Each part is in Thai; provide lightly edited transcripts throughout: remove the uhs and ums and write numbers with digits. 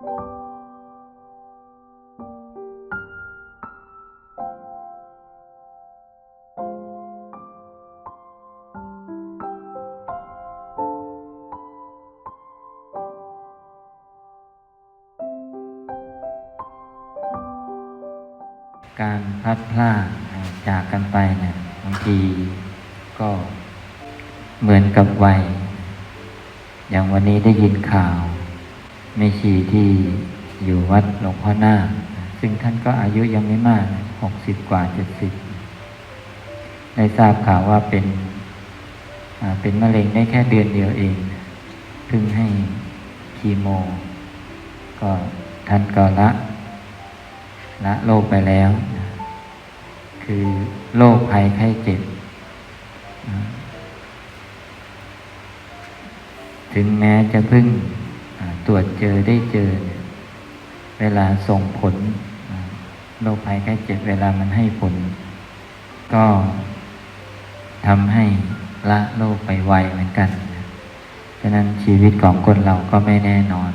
การพลัดพรากจากกันไปเนี่ยบางทีก็เหมือนกับวัยอย่างวันนี้ได้ยินข่าวแม่ชีที่อยู่วัดหลวงพ่อนาคซึ่งท่านก็อายุยังไม่มาก60 กว่า 70ได้ทราบข่าวว่าเป็นมะเร็งได้แค่เดือนเดียวเองเพิ่งให้คีโมก็ท่านก็ละโลกไปแล้วคือโรคภัยไข้เจ็บถึงแม้จะเพิ่งตรวจเจอได้เจอเวลาส่งผลโรคภัยไข้เจ็บเวลามันให้ผลก็ทำให้ละโลกไปไวเหมือนกันฉะนั้นชีวิตของคนเราก็ไม่แน่นอน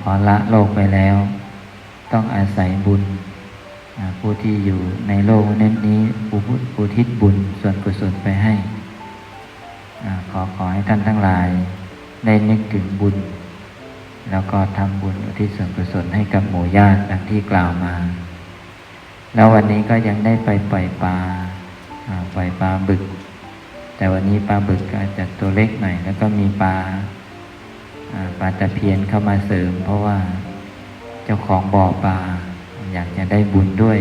พอละโลกไปแล้วต้องอาศัยบุญผู้ที่อยู่ในโลกนี้อุทิศบุญส่วนกุศลไปให้ขอให้ท่านทั้งหลายได้นึกถึงบุญแล้วก็ทำบุญอุทิศส่วนกุศลให้กับหมู่ญาติดังที่กล่าวมาแล้ววันนี้ก็ยังได้ไปปล่อยปลาบึกแต่วันนี้ปลาบึกก็อาจจะตัวเล็กหน่อยแล้วก็มีปลาตะเพียนเข้ามาเสริมเพราะว่าเจ้าของบ่อปลาอยากจะได้บุญด้วย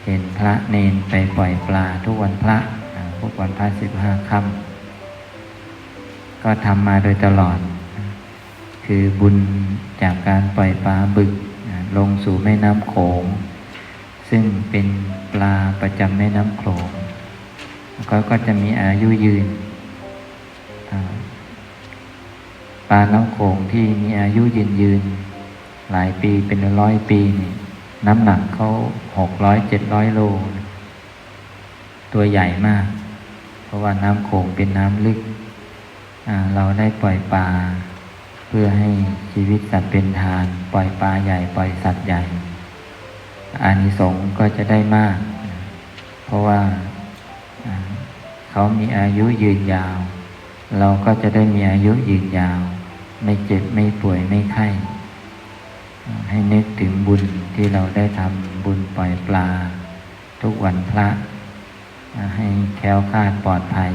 เห็นพระเนนไปปล่อยปลาทุกวันพระ15 ค่ำก็ทำมาโดยตลอดคือบุญจากการปล่อยปลาบึกลงสู่แม่น้ำโขงซึ่งเป็นปลาประจำแม่น้ำโขงก็จะมีอายุยืนปลาน้ำโขงที่มีอายุยืนหลายปีเป็น100 ปีนี่น้ำหนักเขา600-700 โลตัวใหญ่มากเพราะว่าน้ำโขงเป็นน้ำลึกเราได้ปล่อยปลาเพื่อให้ชีวิตสัตว์เป็นทานปล่อยปลาใหญ่ปล่อยสัตว์ใหญ่อานิสงส์ก็จะได้มากเพราะว่าเขามีอายุยืนยาวเราก็จะได้มีอายุยืนยาวไม่เจ็บไม่ป่วยไม่ไข้ให้นึกถึงบุญที่เราได้ทำบุญปล่อยปลาทุกวันพระให้แคล้วคลาดปลอดภัย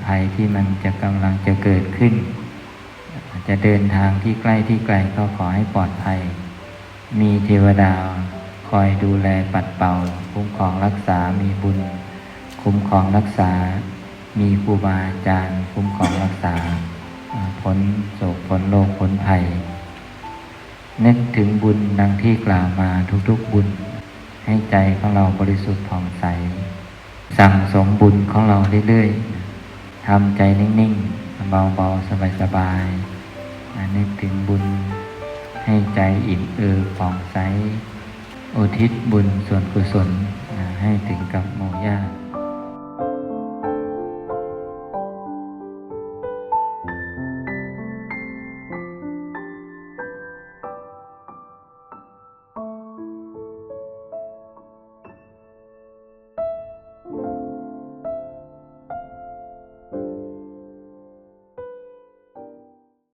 ภัยที่มันจะกำลังจะเกิดขึ้นจะเดินทางที่ใกล้ที่ไกลก็ขอให้ปลอดภัยมีเทวดาคอยดูแลปัดเป่าคุ้มครองรักษามีบุญคุ้มครองรักษามีครูบาอาจารย์คุ้มครองรักษาพ้นโศกพ้นโรคพ้นภัยนึกถึงบุญดังที่กล่าวมาทุกๆบุญให้ใจของเราบริสุทธิ์ผ่องใสสั่งสมบุญของเราเรื่อยๆทำใจนิ่งๆเบาๆสบายๆนึกถึงบุญให้ใจอิ่มผ่องใสอุทิศบุญส่วนกุศลให้ถึงกับหมู่ญาติ